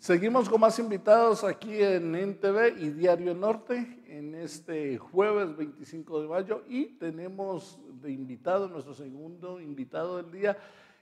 Seguimos con más invitados aquí en NTV y Diario Norte en este jueves 25 de mayo y tenemos de invitado, nuestro segundo invitado del día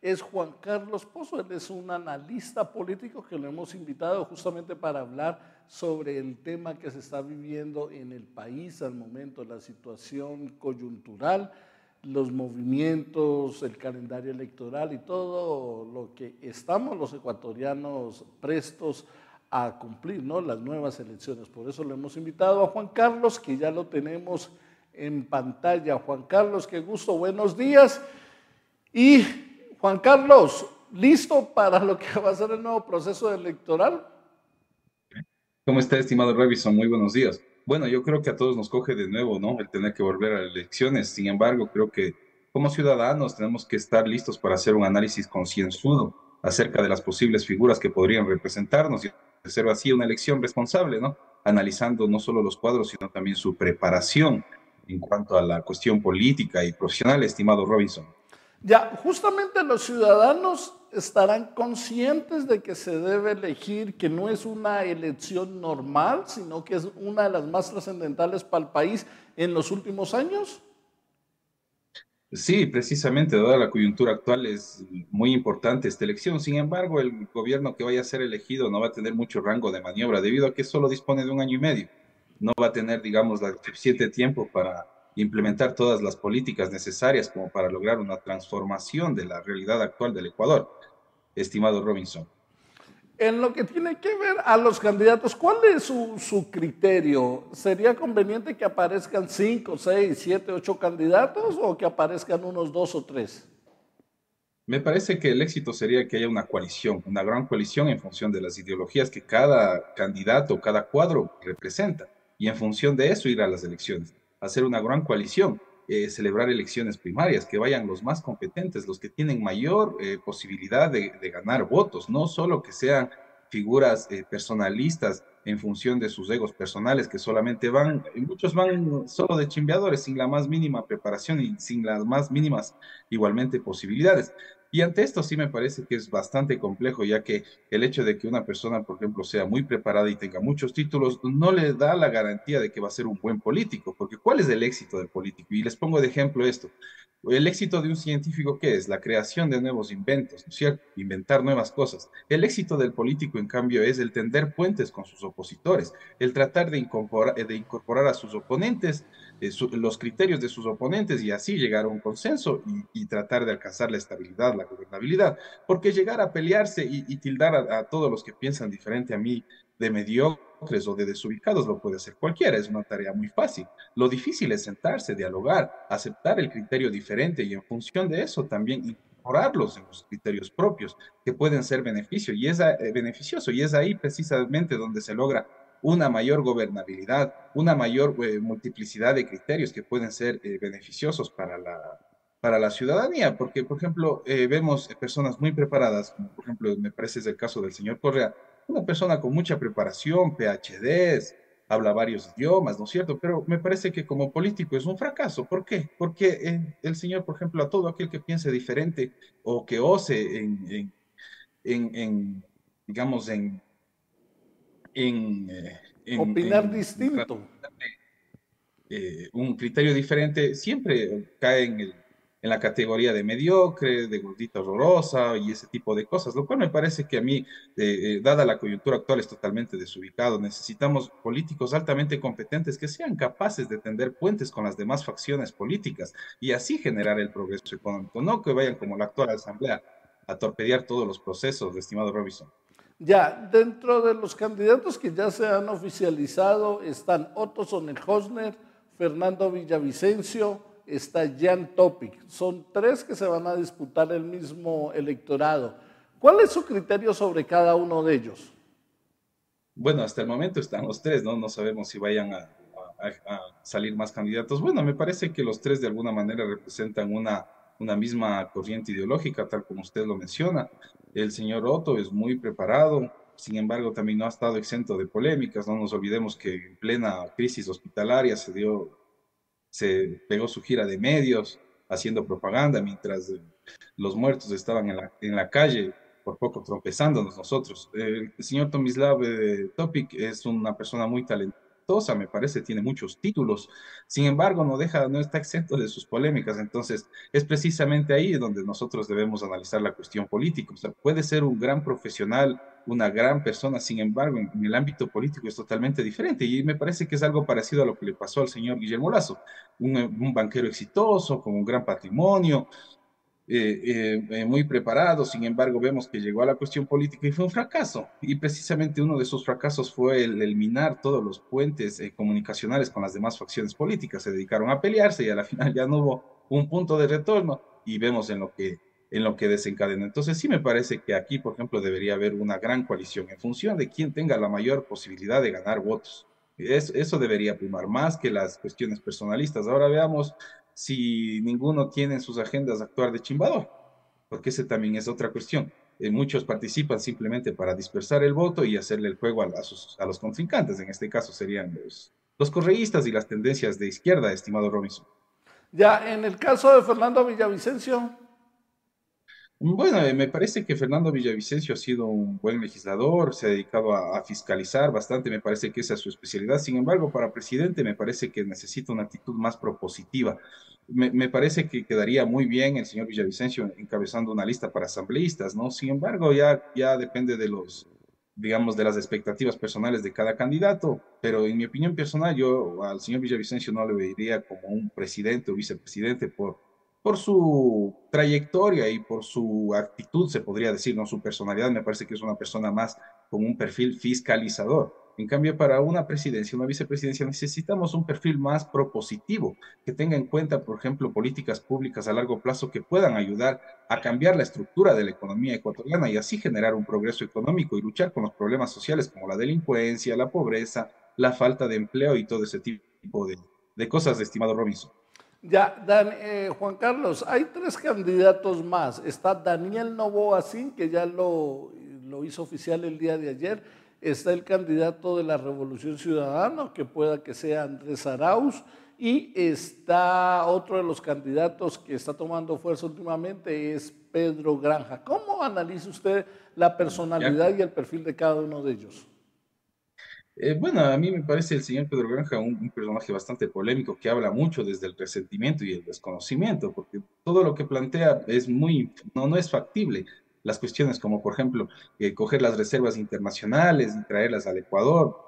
es Juan Carlos Pozo. Él es un analista político que lo hemos invitado justamente para hablar sobre el tema que se está viviendo en el país al momento, la situación coyuntural, los movimientos, el calendario electoral y todo lo que estamos los ecuatorianos prestos a cumplir, ¿no? Las nuevas elecciones. Por eso lo hemos invitado a Juan Carlos, que ya lo tenemos en pantalla. Juan Carlos, qué gusto, buenos días. Y Juan Carlos, ¿listo para lo que va a ser el nuevo proceso electoral? ¿Cómo está, estimado Revison? Muy buenos días. Bueno, yo creo que a todos nos coge de nuevo, ¿no? El tener que volver a elecciones. Sin embargo, creo que como ciudadanos tenemos que estar listos para hacer un análisis concienzudo acerca de las posibles figuras que podrían representarnos y hacer así una elección responsable, ¿no? Analizando no solo los cuadros, sino también su preparación en cuanto a la cuestión política y profesional, estimado Robinson. Ya, justamente los ciudadanos estarán conscientes de que se debe elegir, que no es una elección normal, sino que es una de las más trascendentales para el país en los últimos años. Sí, precisamente, dada la coyuntura actual, es muy importante esta elección. Sin embargo, el gobierno que vaya a ser elegido no va a tener mucho rango de maniobra debido a que solo dispone de un año y medio. No va a tener, digamos, el suficiente tiempo para implementar todas las políticas necesarias como para lograr una transformación de la realidad actual del Ecuador, estimado Robinson. En lo que tiene que ver a los candidatos, ¿cuál es su criterio? ¿Sería conveniente que aparezcan 5, 6, 7, 8 candidatos o que aparezcan unos 2 o 3? Me parece que el éxito sería que haya una coalición, una gran coalición en función de las ideologías que cada candidato, cada cuadro representa, y en función de eso ir a las elecciones, hacer una gran coalición, celebrar elecciones primarias, que vayan los más competentes, los que tienen mayor posibilidad de ganar votos, no solo que sean figuras personalistas en función de sus egos personales, que solamente van, muchos van solo de chimbeadores, sin la más mínima preparación y sin las más mínimas igualmente posibilidades. Y ante esto sí me parece que es bastante complejo, ya que el hecho de que una persona, por ejemplo, sea muy preparada y tenga muchos títulos, no le da la garantía de que va a ser un buen político, porque ¿cuál es el éxito del político? Y les pongo de ejemplo esto. El éxito de un científico, ¿qué es? La creación de nuevos inventos, ¿no es cierto? Inventar nuevas cosas. El éxito del político, en cambio, es el tender puentes con sus opositores, el tratar de incorporar a sus oponentes, los criterios de sus oponentes y así llegar a un consenso y tratar de alcanzar la estabilidad, la gobernabilidad. Porque llegar a pelearse y tildar a todos los que piensan diferente a mí de mediocres o de desubicados lo puede hacer cualquiera, es una tarea muy fácil. Lo difícil es sentarse, dialogar, aceptar el criterio diferente y en función de eso también incorporarlos en los criterios propios que pueden ser beneficioso y es ahí precisamente donde se logra una mayor gobernabilidad, una mayor multiplicidad de criterios que pueden ser beneficiosos para la ciudadanía, porque, por ejemplo, vemos personas muy preparadas, como por ejemplo, me parece es el caso del señor Correa, una persona con mucha preparación, PhDs, habla varios idiomas, ¿no es cierto? Pero me parece que como político es un fracaso. ¿Por qué? Porque el señor, por ejemplo, a todo aquel que piense diferente o que ose en digamos, en, eh, Opinar en distinto. un criterio diferente, siempre cae en la categoría de mediocre, de gordita horrorosa y ese tipo de cosas, lo cual me parece que a mí, dada la coyuntura actual, es totalmente desubicado. Necesitamos políticos altamente competentes que sean capaces de tender puentes con las demás facciones políticas y así generar el progreso económico, no que vayan como la actual Asamblea a torpedear todos los procesos, estimado Robinson. Ya, dentro de los candidatos que ya se han oficializado están Otto Sonnenhosner, Fernando Villavicencio, está Jan Topic. Son tres que se van a disputar el mismo electorado. ¿Cuál es su criterio sobre cada uno de ellos? Bueno, hasta el momento están los tres, ¿no? No sabemos si vayan a salir más candidatos. Bueno, me parece que los tres de alguna manera representan una misma corriente ideológica, tal como usted lo menciona. El señor Otto es muy preparado, sin embargo, también no ha estado exento de polémicas. No nos olvidemos que en plena crisis hospitalaria se pegó su gira de medios haciendo propaganda mientras los muertos estaban en la calle por poco tropezándonos nosotros. El señor Tomislav Topic es una persona muy talentosa, me parece, tiene muchos títulos, sin embargo, no está exento de sus polémicas, entonces es precisamente ahí donde nosotros debemos analizar la cuestión política. O sea, puede ser un gran profesional, una gran persona, sin embargo, en el ámbito político es totalmente diferente y me parece que es algo parecido a lo que le pasó al señor Guillermo Lazo, un banquero exitoso, con un gran patrimonio, muy preparado, sin embargo, vemos que llegó a la cuestión política y fue un fracaso. Y precisamente uno de esos fracasos fue el eliminar todos los puentes comunicacionales con las demás facciones políticas. Se dedicaron a pelearse y a la final ya no hubo un punto de retorno y vemos en lo que desencadena. Entonces sí me parece que aquí, por ejemplo, debería haber una gran coalición en función de quién tenga la mayor posibilidad de ganar votos. Eso debería primar más que las cuestiones personalistas. Ahora veamos si ninguno tiene en sus agendas actuar de chimbador, porque ese también es otra cuestión. Muchos participan simplemente para dispersar el voto y hacerle el juego a los contrincantes. En este caso serían los correístas y las tendencias de izquierda, estimado Robinson. Ya en el caso de Fernando Villavicencio, Bueno, me parece que Fernando Villavicencio ha sido un buen legislador, se ha dedicado a fiscalizar bastante, me parece que esa es su especialidad. Sin embargo, para presidente me parece que necesita una actitud más propositiva. Me parece que quedaría muy bien el señor Villavicencio encabezando una lista para asambleístas, ¿no? Sin embargo, ya depende de digamos, de las expectativas personales de cada candidato, pero en mi opinión personal, yo al señor Villavicencio no le vería como un presidente o vicepresidente por su trayectoria y por su actitud, se podría decir, no su personalidad, me parece que es una persona más con un perfil fiscalizador. En cambio, para una presidencia, una vicepresidencia, necesitamos un perfil más propositivo, que tenga en cuenta, por ejemplo, políticas públicas a largo plazo que puedan ayudar a cambiar la estructura de la economía ecuatoriana y así generar un progreso económico y luchar con los problemas sociales como la delincuencia, la pobreza, la falta de empleo y todo ese tipo de cosas, estimado Robinson. ya, Juan Carlos, hay tres candidatos más. Está Daniel Noboa Sin, que ya lo hizo oficial el día de ayer. Está el candidato de la Revolución Ciudadana, que pueda que sea Andrés Arauz. Y está otro de los candidatos que está tomando fuerza últimamente, es Pedro Granja. ¿Cómo analiza usted la ¿Ya? personalidad y el perfil de cada uno de ellos? Bueno, a mí me parece el señor Pedro Granja un personaje bastante polémico que habla mucho desde el resentimiento y el desconocimiento, porque todo lo que plantea es no es factible. Las cuestiones como, por ejemplo, coger las reservas internacionales y traerlas al Ecuador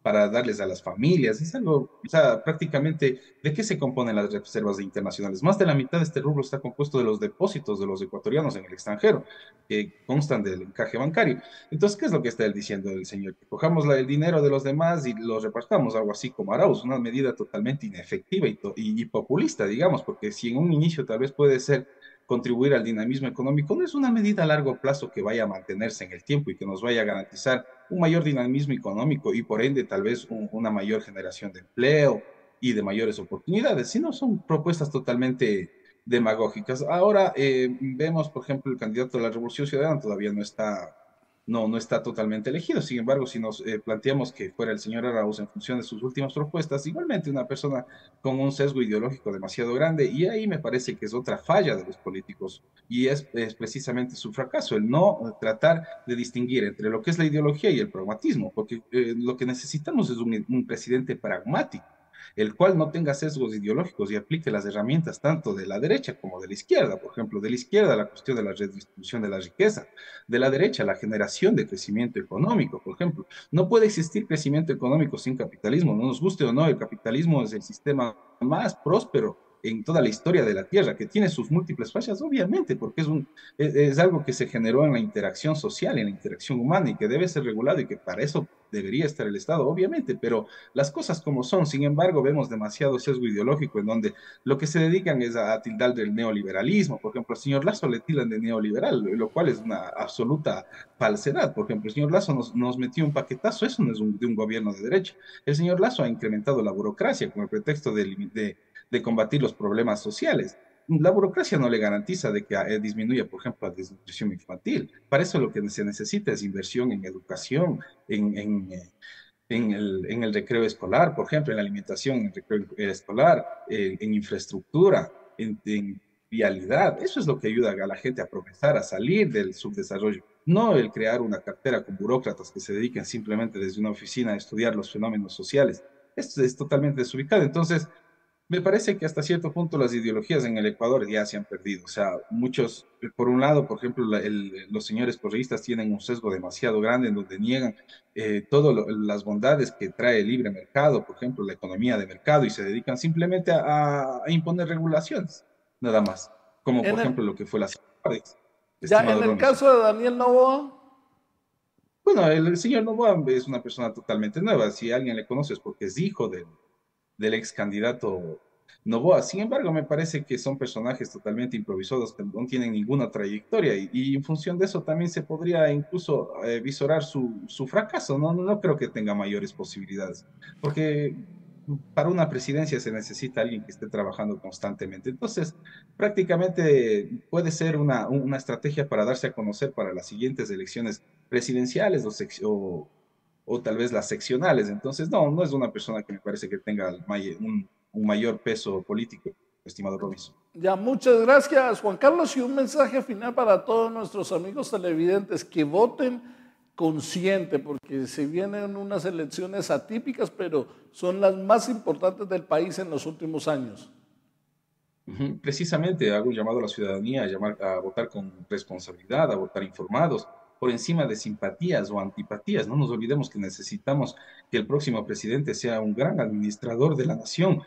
para darles a las familias, es algo, o sea, prácticamente, ¿de qué se componen las reservas internacionales? Más de la mitad de este rubro está compuesto de los depósitos de los ecuatorianos en el extranjero, que constan del encaje bancario. Entonces, ¿qué es lo que está él diciendo el señor? Que cojamos el dinero de los demás y lo repartamos, algo así como Arauz, una medida totalmente inefectiva y populista, digamos, porque si en un inicio tal vez puede ser contribuir al dinamismo económico, no es una medida a largo plazo que vaya a mantenerse en el tiempo y que nos vaya a garantizar un mayor dinamismo económico y por ende tal vez una mayor generación de empleo y de mayores oportunidades, sino son propuestas totalmente demagógicas. Ahora vemos, por ejemplo, el candidato de la Revolución Ciudadana todavía no está totalmente elegido. Sin embargo, si nos planteamos que fuera el señor Arauz en función de sus últimas propuestas, igualmente una persona con un sesgo ideológico demasiado grande, y ahí me parece que es otra falla de los políticos, y es precisamente su fracaso, el no tratar de distinguir entre lo que es la ideología y el pragmatismo, porque lo que necesitamos es un presidente pragmático, el cual no tenga sesgos ideológicos y aplique las herramientas tanto de la derecha como de la izquierda. Por ejemplo, de la izquierda la cuestión de la redistribución de la riqueza, de la derecha la generación de crecimiento económico. Por ejemplo, no puede existir crecimiento económico sin capitalismo, no nos guste o no, el capitalismo es el sistema más próspero en toda la historia de la Tierra, que tiene sus múltiples fallas, obviamente, porque es algo que se generó en la interacción social, en la interacción humana y que debe ser regulado y que para eso debería estar el Estado, obviamente, pero las cosas como son. Sin embargo, vemos demasiado sesgo ideológico en donde lo que se dedican es a tildar del neoliberalismo. Por ejemplo, al señor Lazo le tildan de neoliberal, lo cual es una absoluta falsedad. Por ejemplo, el señor Lazo nos metió un paquetazo, eso no es de un gobierno de derecha. El señor Lazo ha incrementado la burocracia con el pretexto de combatir los problemas sociales. La burocracia no le garantiza de que disminuya, por ejemplo, la desnutrición infantil. Para eso lo que se necesita es inversión en educación, en el recreo escolar, por ejemplo, en la alimentación, en el recreo escolar, en infraestructura, vialidad. Eso es lo que ayuda a la gente a progresar, a salir del subdesarrollo, no el crear una cartera con burócratas que se dediquen simplemente desde una oficina a estudiar los fenómenos sociales. Esto es totalmente desubicado. Entonces, me parece que hasta cierto punto las ideologías en el Ecuador ya se han perdido. O sea, muchos, por un lado, por ejemplo, los señores correístas tienen un sesgo demasiado grande en donde niegan todas las bondades que trae el libre mercado, por ejemplo, la economía de mercado, y se dedican simplemente a imponer regulaciones, nada más. Como En por el, ejemplo lo que fue la safari, ya en estimado el Robinson. caso de Daniel Noboa, Bueno, el señor Noboa es una persona totalmente nueva. Si alguien le conoce es porque es hijo del ex candidato Noboa. Sin embargo, me parece que son personajes totalmente improvisados que no tienen ninguna trayectoria y en función de eso también se podría incluso visorar su fracaso. No creo que tenga mayores posibilidades, porque para una presidencia se necesita alguien que esté trabajando constantemente. Entonces, prácticamente puede ser una estrategia para darse a conocer para las siguientes elecciones presidenciales o tal vez las seccionales. Entonces, no es una persona que me parece que tenga un mayor peso político, estimado Robinson. ya muchas gracias Juan Carlos y un mensaje final para todos nuestros amigos televidentes que voten consciente porque se vienen unas elecciones atípicas pero son las más importantes del país en los últimos años. Ujú. Precisamente hago un llamado a la ciudadanía a votar con responsabilidad, a votar informados, por encima de simpatías o antipatías. No nos olvidemos que necesitamos que el próximo presidente sea un gran administrador de la nación,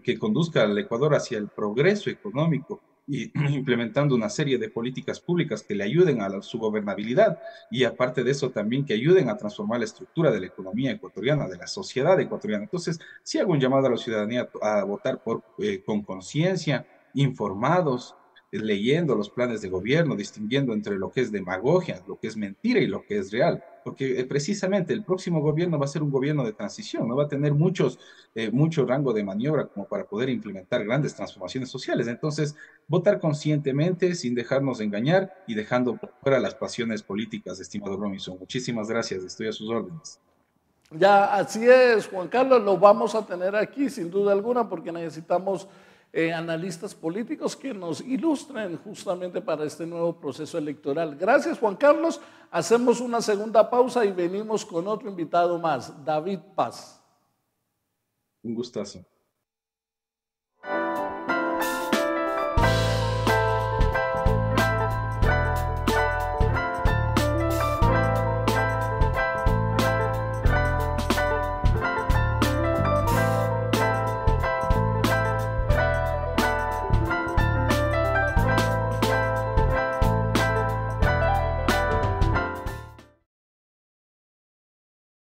que conduzca al Ecuador hacia el progreso económico y implementando una serie de políticas públicas que le ayuden a su gobernabilidad y aparte de eso también que ayuden a transformar la estructura de la economía ecuatoriana, de la sociedad ecuatoriana. Entonces, sí hago un llamado a la ciudadanía a votar con conciencia, informados, leyendo los planes de gobierno, distinguiendo entre lo que es demagogia, lo que es mentira y lo que es real. Porque precisamente el próximo gobierno va a ser un gobierno de transición, no va a tener mucho rango de maniobra como para poder implementar grandes transformaciones sociales. Entonces, votar conscientemente, sin dejarnos engañar y dejando fuera las pasiones políticas, estimado Robinson. Muchísimas gracias, estoy a sus órdenes. Ya, así es, Juan Carlos, lo vamos a tener aquí sin duda alguna porque necesitamos analistas políticos que nos ilustren justamente para este nuevo proceso electoral. Gracias, Juan Carlos. Hacemos una segunda pausa y venimos con otro invitado más, David Paz. Un gustazo.